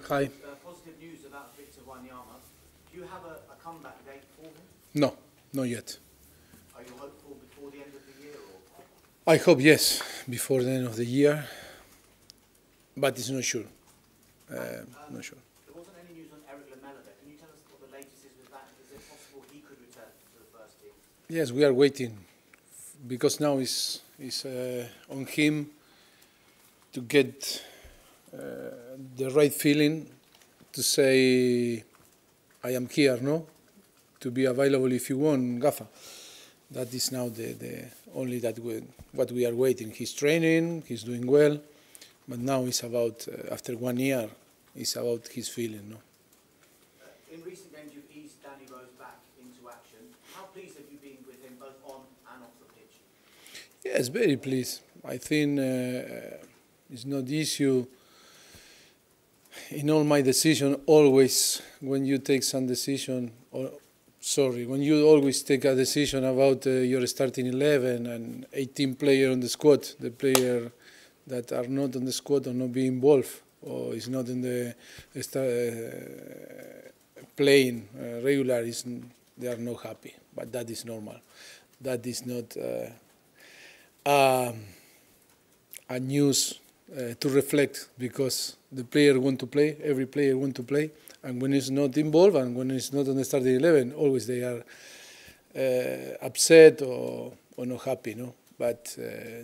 Hi. Positive news about Victor Wanyama. Do you have a comeback date for him? No, not yet. Are you hopeful before the end of the year? Or? I hope yes, before the end of the year, but it's not sure. Not sure. There wasn't any news on Eric Lamela there. Can you tell us what the latest is with that? Is it possible he could return to the first team? Yes, we are waiting, because now it's on him to get the right feeling to say, I am here, no? To be available if you want, Gaffa. That is now the only what we are waiting. He's training, he's doing well, but now it's about, after 1 year, it's about his feeling, no? In recent games, you've eased Danny Rose back into action. How pleased have you been with him both on and off the pitch? Yes, very pleased. I think it's not issue in all my decision. Always, when you take some decision, when you always take a decision about your starting 11 and 18 players on the squad, the player that are not on the squad or not being involved or is not in the playing regular, they are not happy. But that is normal. That is not a news to reflect, because the player want to play, every player want to play, and when it's not involved and when it's not on the starting 11, always they are upset or not happy, no? But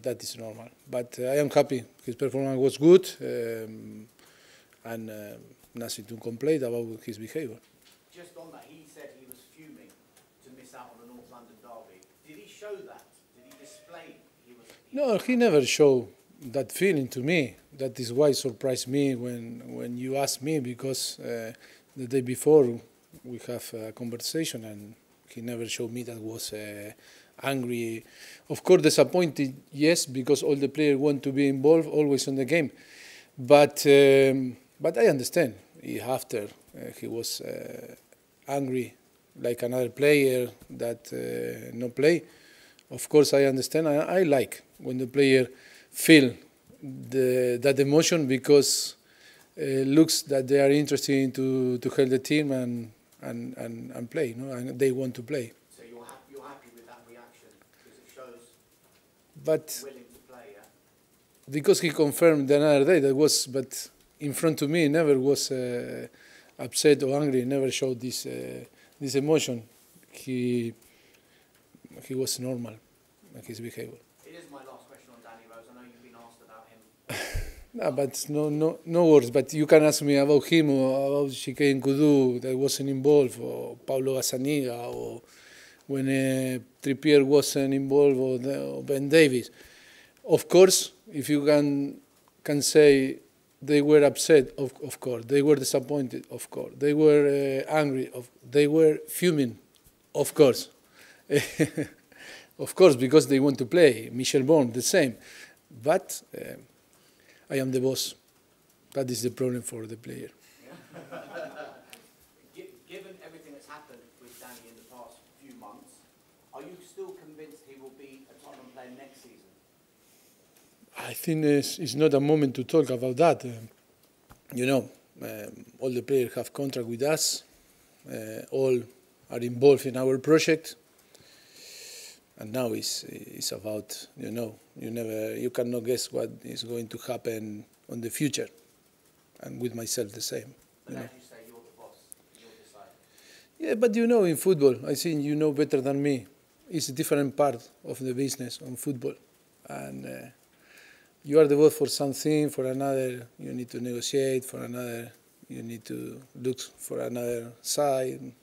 that is normal. But I am happy. His performance was good, and nothing to complain about his behavior. Just on that, he said he was fuming to miss out on the North London derby. Did he show that? Did he display No, he never showed that feeling to me. That is why it surprised me when you asked me, because the day before we have a conversation and he never showed me that was angry. Of course, disappointed, yes, because all the players want to be involved, always in the game. But I understand. After he was angry, like another player that no play. Of course, I understand. I like when the player feel that emotion, because looks that they are interested to help the team and play, no? And they want to play. So you're happy with that reaction, because it shows but willing to play, yeah? Because he confirmed the another day that was, but in front of me never was upset or angry. Never showed this emotion. He was normal in his behavior. It is my last question on Danny Rose. I know you've been asked about him. No, but no words. But you can ask me about him or about Chikain Kudu that wasn't involved, or Paulo Gazzaniga, or when Trippier wasn't involved, or Ben Davies. Of course, if you can say they were upset, of course. They were disappointed, of course. They were angry, they were fuming, of course. Of course, because they want to play. Michel Bon, the same. But I am the boss. That is the problem for the player. Given everything that's happened with Danny in the past few months, are you still convinced he will be a Tottenham player next season? I think it's not a moment to talk about that. All the players have contract with us. All are involved in our project. And now it's about, you cannot guess what is going to happen on the future. And with myself the same. But as you say, you're the boss. You'll decide. Yeah, but in football, I think you know better than me. It's a different part of the business on football. And you are the boss for something, for another you need to negotiate, for another you need to look for another side.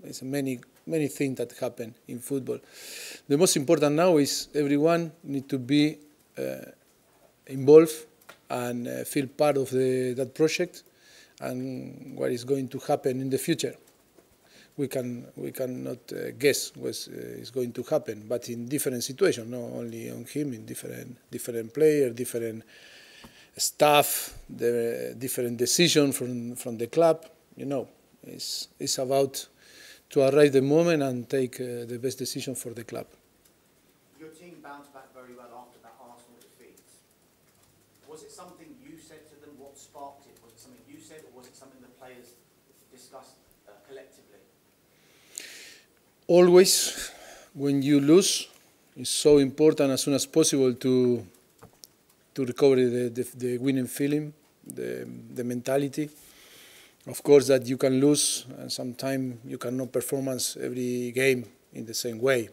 It's many things that happen in football. The most important now is everyone need to be involved and feel part of that project and what is going to happen in the future. We cannot guess what is going to happen, but in different situations, not only on him, in different players, different staff, the different decisions from the club. It's about to arrive the moment and take the best decision for the club. Your team bounced back very well after that Arsenal defeat. Was it something you said to them? What sparked it? Was it something you said, or was it something the players discussed collectively? Always, when you lose, it's so important as soon as possible to recover the winning feeling, the mentality. Of course, that you can lose, and sometimes you cannot performance every game in the same way.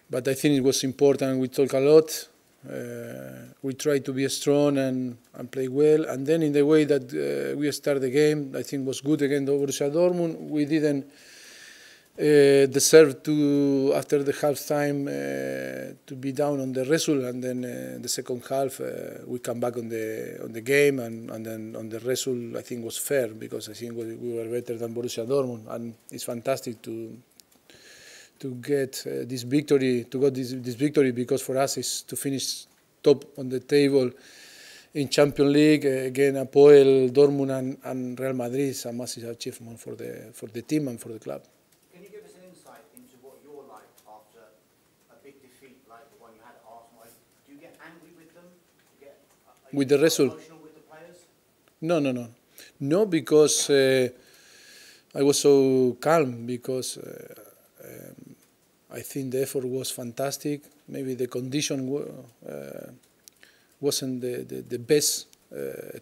But I think it was important. We talk a lot. We try to be strong and play well. And then in the way that we start the game, I think was good against Borussia Dortmund. We didn't deserve to, after the half time, to be down on the result, and then the second half we come back on the game, and then on the result I think was fair, because I think we were better than Borussia Dortmund, and it's fantastic to get this victory, this victory, because for us is to finish top on the table in Champions League again. Apoel, Dortmund, and Real Madrid is a massive achievement for the team and for the club. Can you give us an insight into what you're like after a big defeat like the one you had at Arsenal? Do you get angry with them? With the result? Emotional with the players? No, because I was so calm, because I think the effort was fantastic. Maybe the condition wasn't the best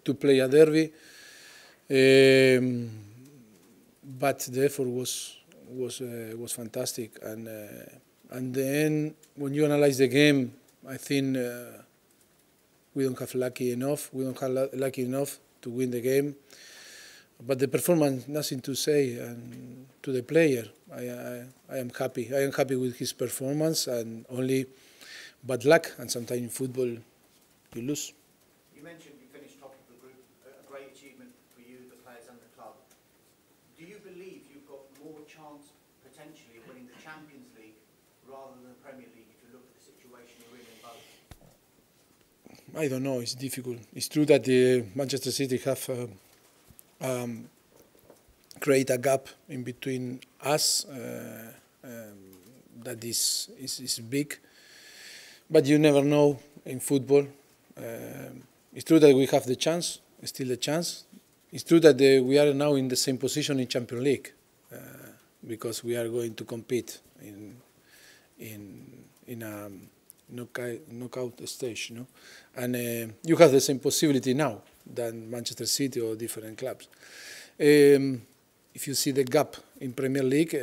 to play a derby, but the effort was fantastic. And then when you analyze the game, I think we don't have lucky enough. We don't have lucky enough to win the game. But the performance, nothing to say. And to the player, I am happy. I am happy with his performance, and only bad luck. And sometimes in football, you lose. You mentioned you finished top of the group, a great achievement for you, the players and the club. Do you believe you've got more chance potentially of winning the Champions League rather than the Premier League if you look at the situation you're in both? I don't know. It's difficult. It's true that the Manchester City have create a gap in between us that is big, but you never know in football. It's true that we have the chance, still the chance. It's true that we are now in the same position in Champions League, because we are going to compete in a knockout stage, you know? And you have the same possibility now than Manchester City or different clubs. If you see the gap in Premier League,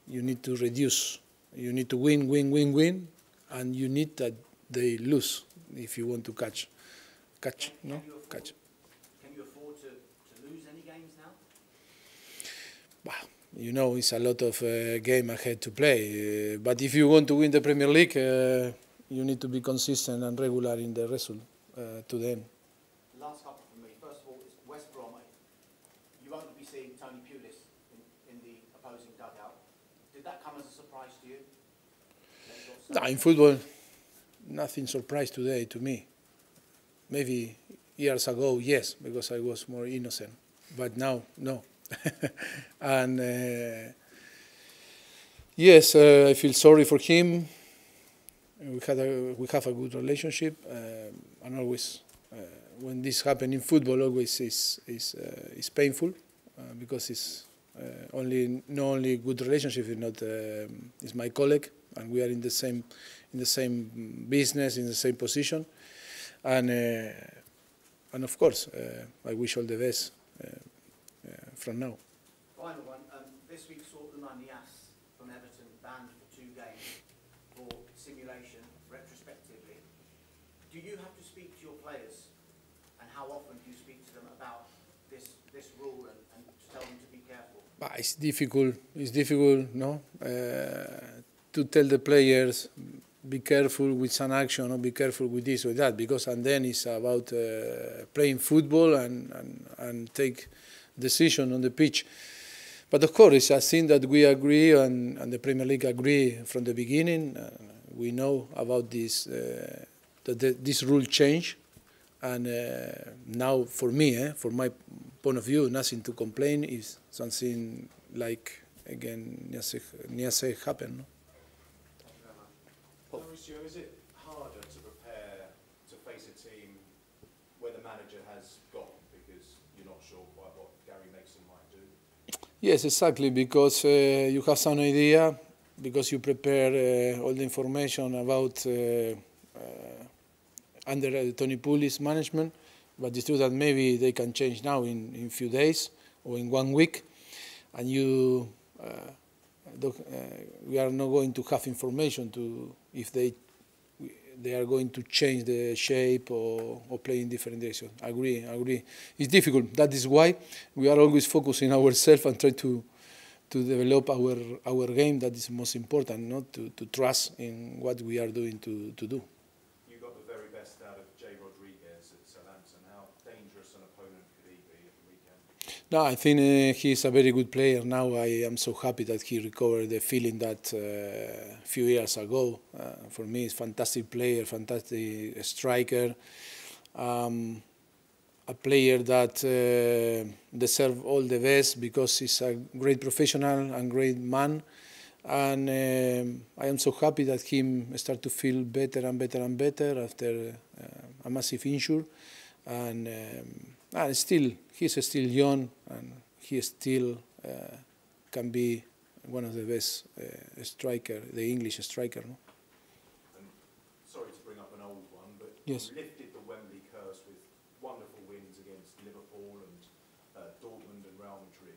you need to reduce. You need to win, and you need that they lose if you want to catch. Can you afford to lose any games now? Well, you know, it's a lot of game ahead to play. But if you want to win the Premier League, you need to be consistent and regular in the result to the end. Last couple for me. First of all, is West Brom. You won't be seeing Tony Pulis in the opposing dugout. Did that come as a surprise to you? No, in football, nothing surprised today to me. Maybe years ago, yes, because I was more innocent. But now, no. And yes, I feel sorry for him. We have a good relationship, and always when this happens in football, always is painful, because it's not only good relationship. It's not it's my colleague, and we are in the same business, in the same position, and of course I wish all the best from now. Final one. This week saw Unai from Everton banned for 2 games for simulation retrospectively. Do you have to speak to your players, and how often do you speak to them about this rule and to tell them to be careful? It's difficult. It's difficult, no, to tell the players be careful with some action or be careful with this or that, because and then it's about playing football and take decision on the pitch. But of course, it's a thing that we agree and the Premier League agree from the beginning. We know about this this rule change, and now for me, from my point of view, nothing to complain. If something like again Niase happened. No? Mauricio, is it harder to prepare to face a team where the manager has gone because you're not sure Yes, exactly, because you have some idea, because you prepare all the information about under Tony Pulis management, but it's true that maybe they can change now in few days or in 1 week, and we are not going to have information to if they are going to change the shape or play in different directions. Agree. It's difficult. That is why we are always focusing ourselves and try to develop our game. That is most important, not to trust in what we are doing to do. You got the very best out of Jay Rodriguez at Southampton. How dangerous an opponent could he be at the weekend? No, I think he's a very good player. Now I am so happy that he recovered the feeling that a few years ago. For me, he's a fantastic player, fantastic striker, a player that deserves all the best because he's a great professional and great man. And I am so happy that he started to feel better and better and better after a massive injury. And he's still young, and he still can be one of the best striker, the English striker. No? And sorry to bring up an old one, but yes. You lifted the Wembley curse with wonderful wins against Liverpool and Dortmund and Real Madrid.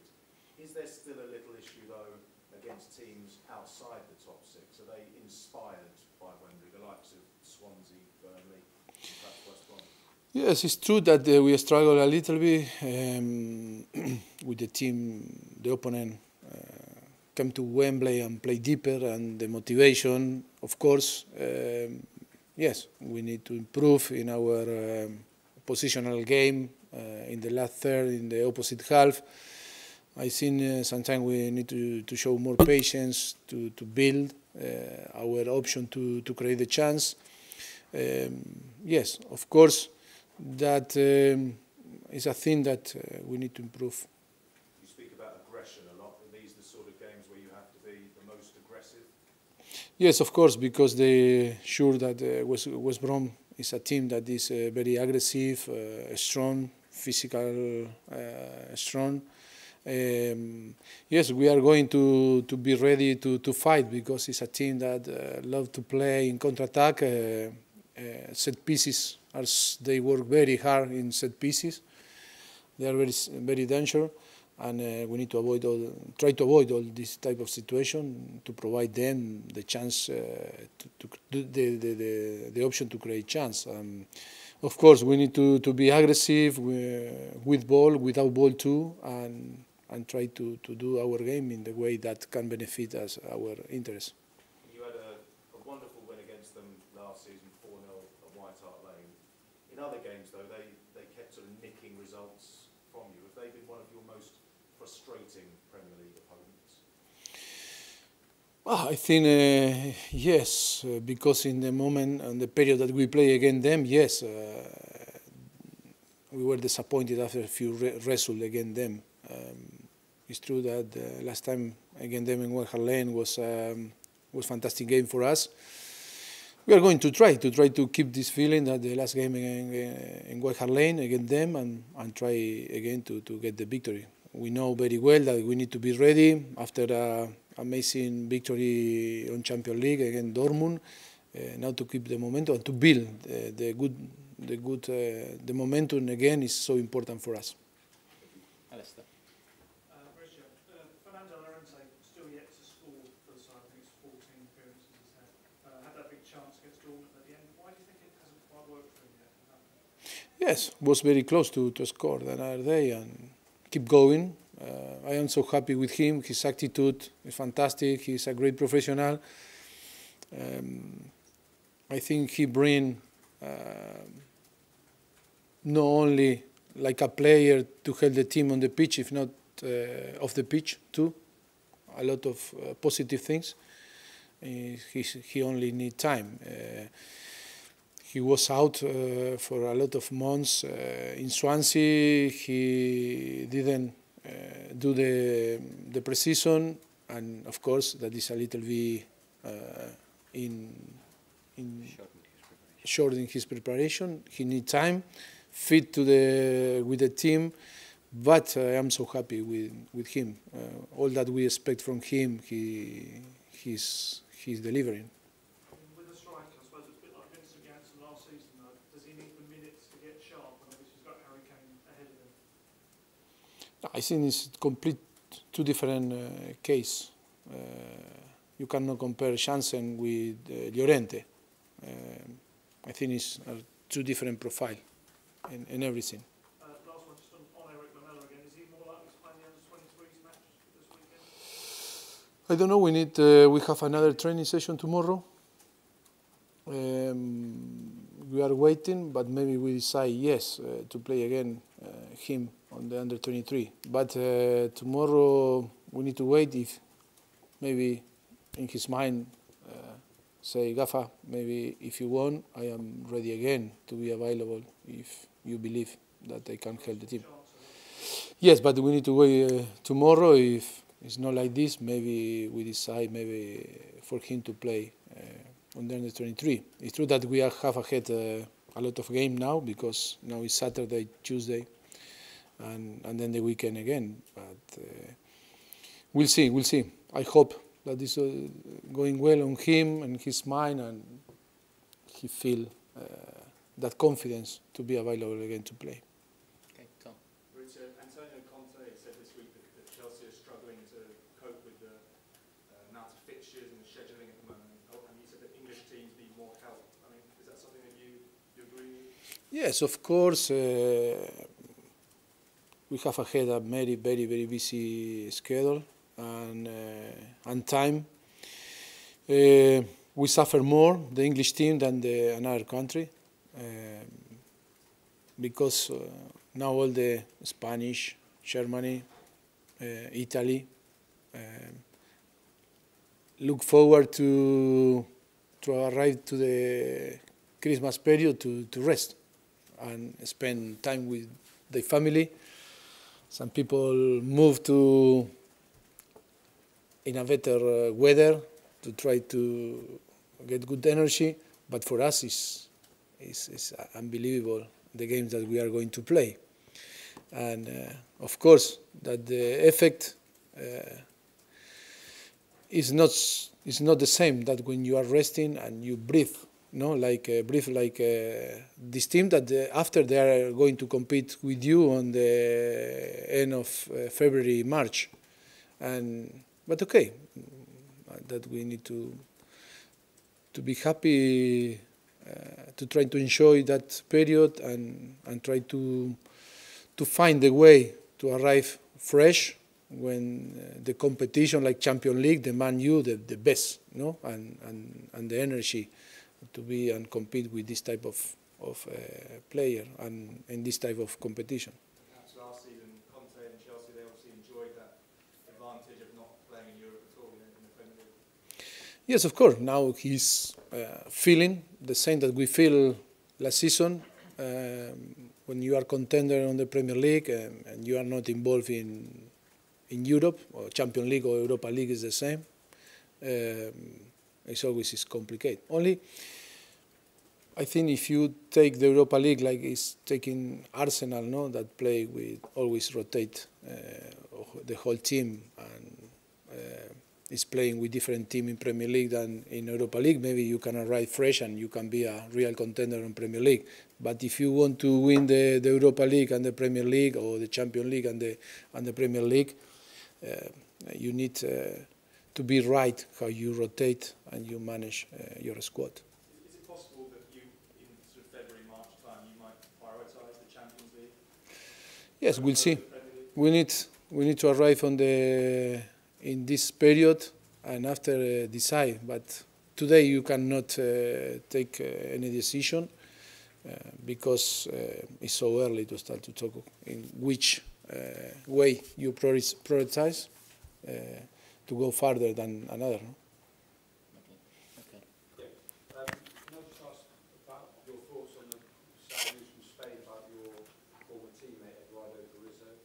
Is there still a little issue though against teams outside the top six? Are they inspired by Wembley, the likes of Swansea, Burnley, and perhaps West Brom? Yes, it's true that we struggle a little bit with the team. The opponent come to Wembley and play deeper, and the motivation, of course, yes, we need to improve in our positional game in the last third, in the opposite half. I think sometimes we need to show more patience to build our option to create the chance. Yes, of course. That is a thing that we need to improve. You speak about aggression a lot. Are these the sort of games where you have to be the most aggressive? Yes, of course, because they sure that West Brom is a team that is very aggressive, strong, physical, strong. Yes, we are going to be ready to fight because it's a team that loves to play in counter-attack. Set pieces, as they work very hard in set pieces. They are very dangerous, and we need to try to avoid all this type of situation to provide them the chance to the option to create chance. Of course, we need to be aggressive with ball, without ball too, and try to do our game in the way that can benefit us, our interest. You had a wonderful win against them last season, 4-0 at White Hart Lane. In other games, though, they kept sort of nicking results from you. Have they been one of your most frustrating Premier League opponents? Well, I think yes, because in the moment and the period that we play against them, yes, we were disappointed after a few results against them. It's true that last time against them in White Hart Lane was fantastic game for us. We are going to try to keep this feeling that the last game in West Hart Lane against them and try again to get the victory. We know very well that we need to be ready after an amazing victory on Champions League against Dortmund. Now to keep the momentum and to build the momentum again is so important for us. Alistair. Mauricio, Fernando Llorente still yet to score for the side. I think it's 14 appearances he's had that big chance against Dortmund at the end. Why do you think it hasn't quite worked for him yet? Yes, was very close to score the other day and keep going. I am so happy with him. His attitude is fantastic. He's a great professional. I think he brings not only like a player to help the team on the pitch, if not off the pitch too. A lot of positive things. He only needs time. He was out for a lot of months in Swansea. He didn't do the pre-season, and of course that is a little bit short in his preparation. He needs time, fit with the team, but I am so happy with him. All that we expect from him, he's delivering. With a striker, I suppose it's a bit like Vincent Janssen last season, though. Does he need the minutes to get sharp? And obviously he's got Harry Kane ahead of him. I think it's complete two different case. You cannot compare Janssen with Llorente. I think it's two different profile in everything. Last one, just on Eric Lamela again. Is he more likely to play in the under-23s match this weekend? I don't know. We have another training session tomorrow. We are waiting, but maybe we decide yes to play again him on the under-23. But tomorrow we need to wait if maybe in his mind say, Gafa, maybe if you want, I am ready again to be available if you believe that I can help the team. Yes, but we need to wait tomorrow. If it's not like this, maybe we decide maybe for him to play on the under-23. It's true that we have ahead a lot of game now because now it's Saturday, Tuesday, and then the weekend again. But we'll see. I hope that is going well on him and his mind, and he feel that confidence to be available again to play. Okay, Tom. Mauricio, Antonio Conte said this week that Chelsea are struggling to cope with the amount of fixtures and the scheduling at the moment. And he said that English teams need more help. I mean, is that something that you agree with? Yes, of course. We have ahead a very, very, very busy schedule and time. We suffer more, the English team, than another country, because now all the Spanish, Germany, Italy look forward to arrive to the Christmas period to rest and spend time with their family. Some people move to in a better weather to try to get good energy, but for us it's unbelievable the games that we are going to play, and of course that the effect is not the same that when you are resting and you breathe, breathe like this team that after they are going to compete with you on the end of February, March, but okay, that we need to be happy, to try to enjoy that period and try to find the way to arrive fresh when the competition like Champions League demand you the best, and the energy to be and compete with this type of player and in this type of competition. Perhaps last season, Conte and Chelsea, they obviously enjoyed that advantage of not playing in Europe at all in the Premier League. Yes, of course. Now he's feeling the same that we feel last season. When you are contender on the Premier League and you are not involved in Europe, or Champions League or Europa League is the same. It's always complicated. Only, I think if you take the Europa League like it's taking Arsenal, that play with always rotate the whole team and is playing with different team in Premier League than in Europa League, maybe you can arrive fresh and you can be a real contender in Premier League. But if you want to win the Europa League and the Premier League, or the Champions League and the Premier League, you need to be right how you rotate and you manage your squad. Is it possible that you, in sort of February, March time, you might prioritise the Champions League? Yes, we'll see. We need to arrive in this period and after decide. But today you cannot take any decision because it's so early to start to talk in which way you prioritize to go farther than another. Okay. Can I just ask about your thoughts on the sad news from Spain about your former teammate Eduardo Berizzo?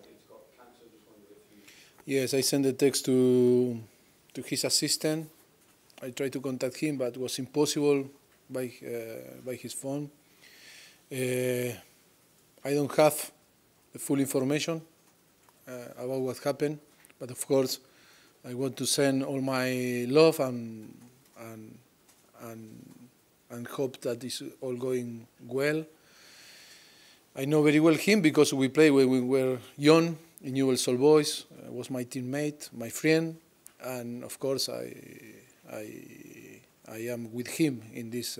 He's got cancer. Just wondered if you. Yes, I sent a text to his assistant. I tried to contact him, but it was impossible by his phone. I don't have full information about what happened. But of course, I want to send all my love and hope that it's all going well. I know very well him because we played when we were young in Newell's Old Boys. Was my teammate, my friend, and of course I am with him in this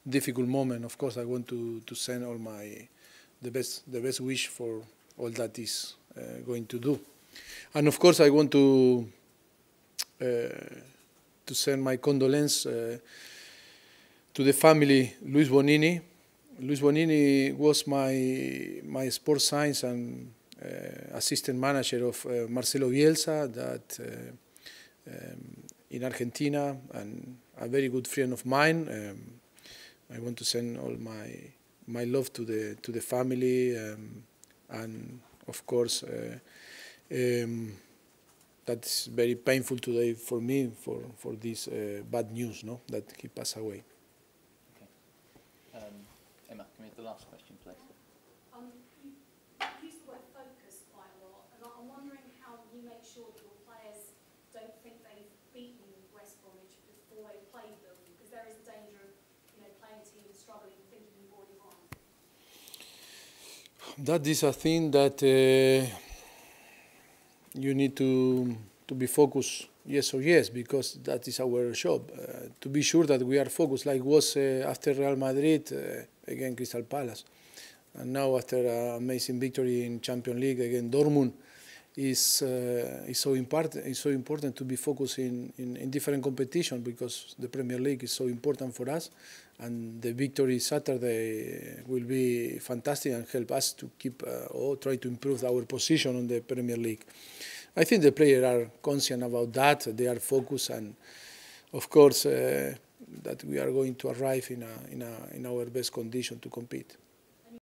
difficult moment. Of course, I want to send all the best wish for all that is going to do, and of course I want to send my condolence to the family, Luis Bonini. Luis Bonini was my sports science and assistant manager of Marcelo Bielsa that in Argentina, and a very good friend of mine. I want to send all my love to the family, and of course that's very painful today for me for this bad news, no, that he passed away. Okay. Emma, can we have the last question, please? You use the word focus quite a lot, and I'm wondering how you make sure that your players don't think they've beaten West Bromwich before they've played them, because there is a danger of playing a team struggling, thinking you've already won. That is a thing that you need to be focused, yes or yes, because that is our job. To be sure that we are focused, like was after Real Madrid against Crystal Palace, and now after an amazing victory in Champions League against Dortmund, is so important. It's so important to be focused in different competitions, because the Premier League is so important for us, and the victory Saturday will be fantastic and help us to keep or try to improve our position on the Premier League. I think the players are conscious about that. They are focused, and of course that we are going to arrive in our best condition to compete.